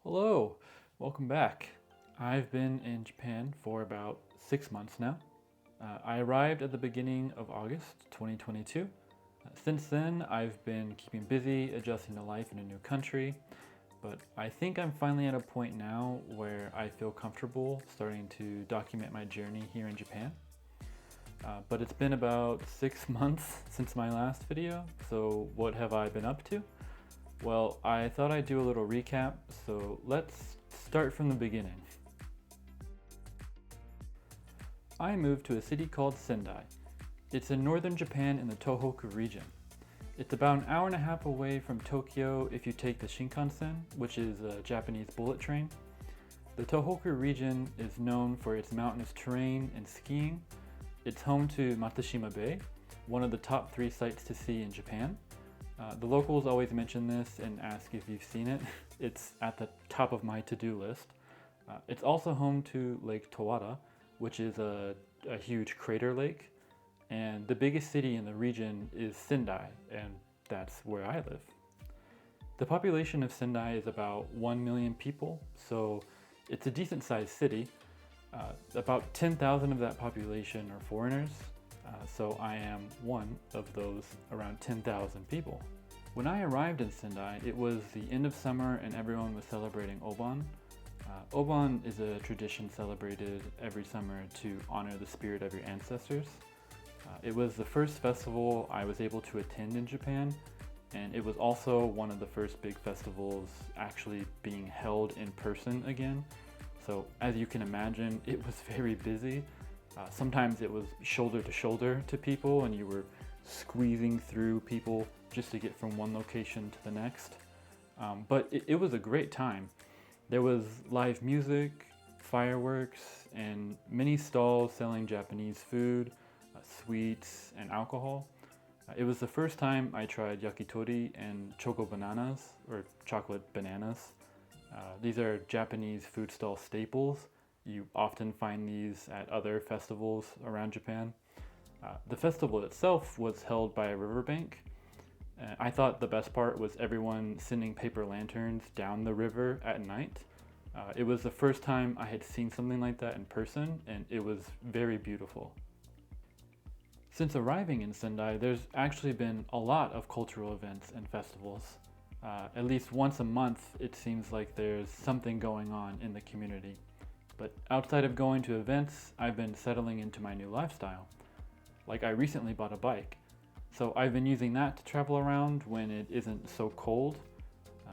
Hello, welcome back. I've been in Japan for about 6 months now. I arrived at the beginning of August 2022. Since then, I've been keeping busy, adjusting to life in a new country, but I think I'm finally at a point now where I feel comfortable starting to document my journey here in Japan. But it's been about 6 months since my last video, so what have I been up to? Well, I thought I'd do a little recap, so let's start from the beginning. I moved to a city called Sendai. It's in northern Japan in the Tohoku region. It's about an hour and a half away from Tokyo if you take the Shinkansen, which is a Japanese bullet train. The Tohoku region is known for its mountainous terrain and skiing. It's home to Matsushima Bay, one of the top 3 sites to see in Japan. The locals always mention this and ask if you've seen it. It's at the top of my to-do list. It's also home to Lake Towada, which is a huge crater lake. And the biggest city in the region is Sendai, and that's where I live. The population of Sendai is about 1 million people, so it's a decent sized city. About 10,000 of that population are foreigners, so I am one of those around 10,000 people. When I arrived in Sendai, it was the end of summer and everyone was celebrating Obon. Obon is a tradition celebrated every summer to honor the spirit of your ancestors. It was the first festival I was able to attend in Japan, and it was also one of the first big festivals actually being held in person again. So as you can imagine, it was very busy. Sometimes it was shoulder to shoulder to people and you were squeezing through people just to get from one location to the next. But it was a great time. There was live music, fireworks, and many stalls selling Japanese food, sweets, and alcohol. It was the first time I tried yakitori and choco bananas, or chocolate bananas. These are Japanese food stall staples. You often find these at other festivals around Japan. The festival itself was held by a riverbank. I thought the best part was everyone sending paper lanterns down the river at night. It was the first time I had seen something like that in person, and it was very beautiful. Since arriving in Sendai, there's actually been a lot of cultural events and festivals. At least once a month, it seems like there's something going on in the community. But outside of going to events, I've been settling into my new lifestyle. Like I recently bought a bike, so I've been using that to travel around when it isn't so cold.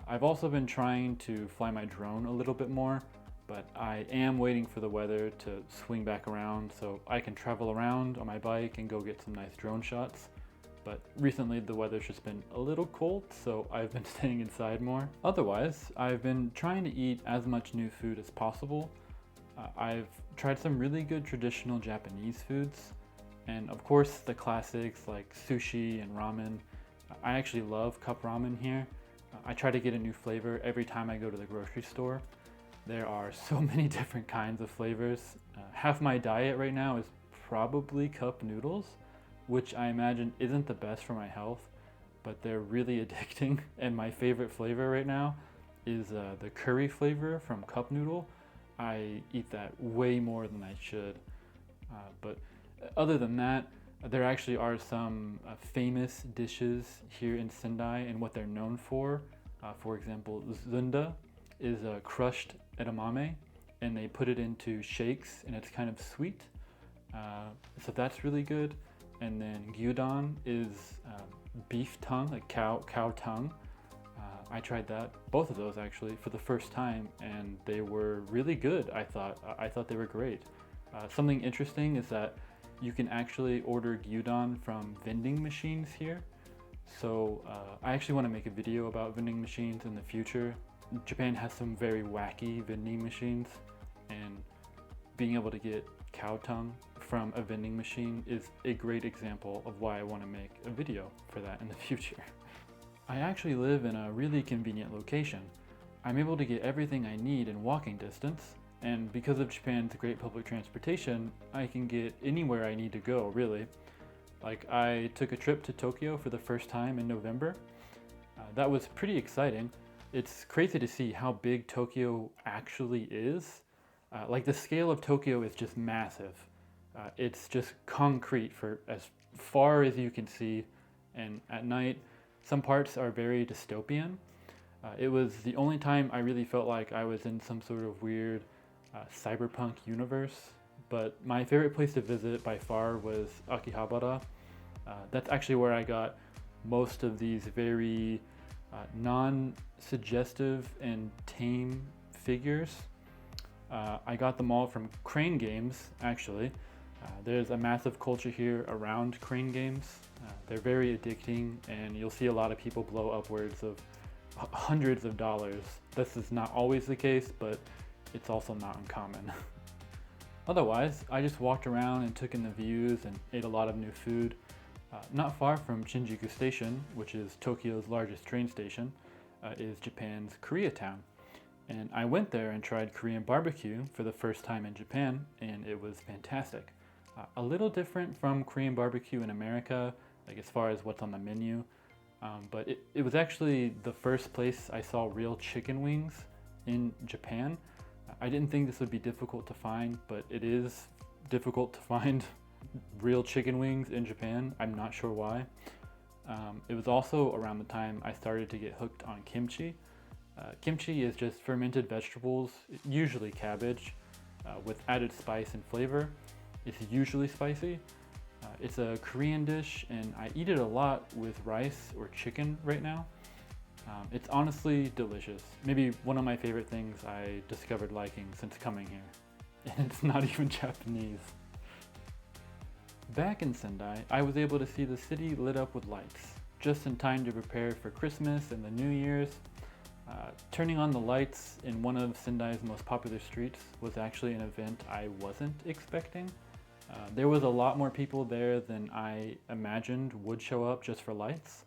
I've also been trying to fly my drone a little bit more, but I am waiting for the weather to swing back around so I can travel around on my bike and go get some nice drone shots. But recently the weather's just been a little cold, so I've been staying inside more. Otherwise, I've been trying to eat as much new food as possible. I've tried some really good traditional Japanese foods, and of course the classics like sushi and ramen. I actually love cup ramen here. I try to get a new flavor every time I go to the grocery store. There are so many different kinds of flavors. Half my diet right now is probably cup noodles, which I imagine isn't the best for my health, but they're really addicting. And my favorite flavor right now is the curry flavor from cup noodle. I eat that way more than I should. But other than that, there actually are some famous dishes here in Sendai and what they're known for. For example, zunda is crushed edamame, and they put it into shakes, and it's kind of sweet. So that's really good. And then gyudon is beef tongue, like cow tongue. I tried that, both of those actually, for the first time, and they were really good. I thought they were great. Something interesting is that you can actually order gyudon from vending machines here. So I actually want to make a video about vending machines in the future. Japan has some very wacky vending machines, and being able to get cow tongue from a vending machine is a great example of why I want to make a video for that in the future. I actually live in a really convenient location. I'm able to get everything I need in walking distance, and because of Japan's great public transportation, I can get anywhere I need to go, really. Like, I took a trip to Tokyo for the first time in November. That was pretty exciting. It's crazy to see how big Tokyo actually is. Like the scale of Tokyo is just massive. It's just concrete for as far as you can see, and at night, some parts are very dystopian. It was the only time I really felt like I was in some sort of weird cyberpunk universe. But my favorite place to visit by far was Akihabara. That's actually where I got most of these very non-suggestive and tame figures. I got them all from Crane Games, actually. There's a massive culture here around Crane Games. They're very addicting, and you'll see a lot of people blow upwards of hundreds of dollars. This is not always the case, but it's also not uncommon. Otherwise, I just walked around and took in the views and ate a lot of new food. Not far from Shinjuku Station, which is Tokyo's largest train station, is Japan's Koreatown. And I went there and tried Korean barbecue for the first time in Japan, and it was fantastic. A little different from Korean barbecue in America, like as far as what's on the menu, but it was actually the first place I saw real chicken wings in Japan. I didn't think this would be difficult to find, but it is difficult to find real chicken wings in Japan. I'm not sure why. It was also around the time I started to get hooked on kimchi. Kimchi is just fermented vegetables, usually cabbage, with added spice and flavor. It's usually spicy. It's a Korean dish, and I eat it a lot with rice or chicken right now. It's honestly delicious. Maybe one of my favorite things I discovered liking since coming here. And it's not even Japanese. Back in Sendai, I was able to see the city lit up with lights, just in time to prepare for Christmas and the New Year's. Turning on the lights in one of Sendai's most popular streets was actually an event I wasn't expecting. There was a lot more people there than I imagined would show up just for lights.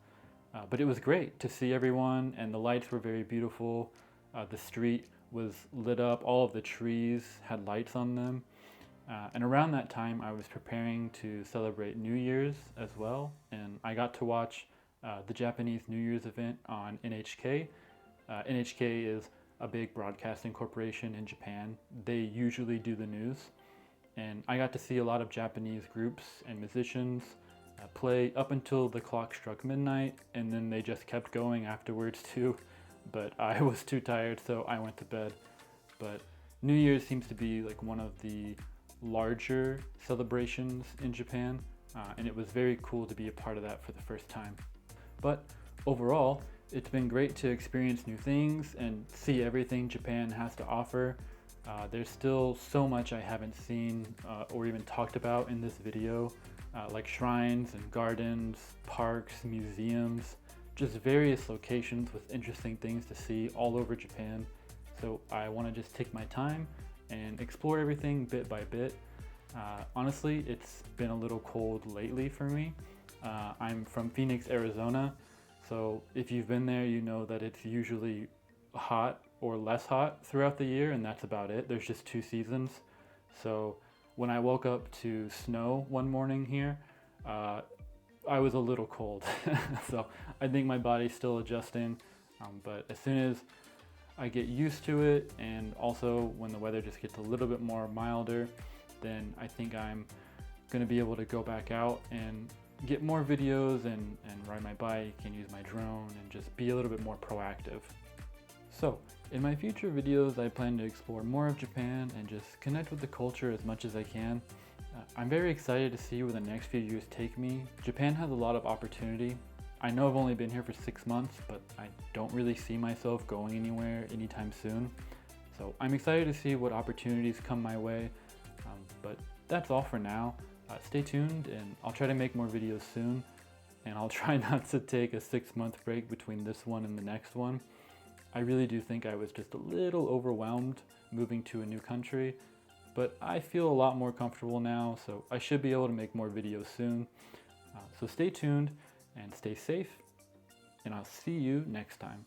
But it was great to see everyone, and the lights were very beautiful. The street was lit up, all of the trees had lights on them. And around that time, I was preparing to celebrate New Year's as well, and I got to watch the Japanese New Year's event on NHK. NHK is a big broadcasting corporation in Japan. They usually do the news, and I got to see a lot of Japanese groups and musicians play up until the clock struck midnight, and then they just kept going afterwards too. But I was too tired, so I went to bed. But New Year's seems to be like one of the larger celebrations in Japan, and it was very cool to be a part of that for the first time. But overall, it's been great to experience new things and see everything Japan has to offer. There's still so much I haven't seen or even talked about in this video, like shrines and gardens, parks, museums, just various locations with interesting things to see all over Japan. So I want to just take my time and explore everything bit by bit. Honestly, it's been a little cold lately for me. I'm from Phoenix, Arizona, so if you've been there, you know that it's usually hot or less hot throughout the year, and that's about it. There's just 2 seasons. So when I woke up to snow one morning here, I was a little cold. So I think my body's still adjusting, but as soon as I get used to it, and also when the weather just gets a little bit more milder, then I think I'm gonna be able to go back out and get more videos and ride my bike and use my drone and just be a little bit more proactive. So in my future videos, I plan to explore more of Japan and just connect with the culture as much as I can. I'm very excited to see where the next few years take me. Japan has a lot of opportunity. I know I've only been here for 6 months, but I don't really see myself going anywhere anytime soon. So I'm excited to see what opportunities come my way, but that's all for now. Stay tuned, and I'll try to make more videos soon, and I'll try not to take a 6-month break between this one and the next one. I really do think I was just a little overwhelmed moving to a new country, but I feel a lot more comfortable now, so I should be able to make more videos soon. So stay tuned and stay safe, and I'll see you next time.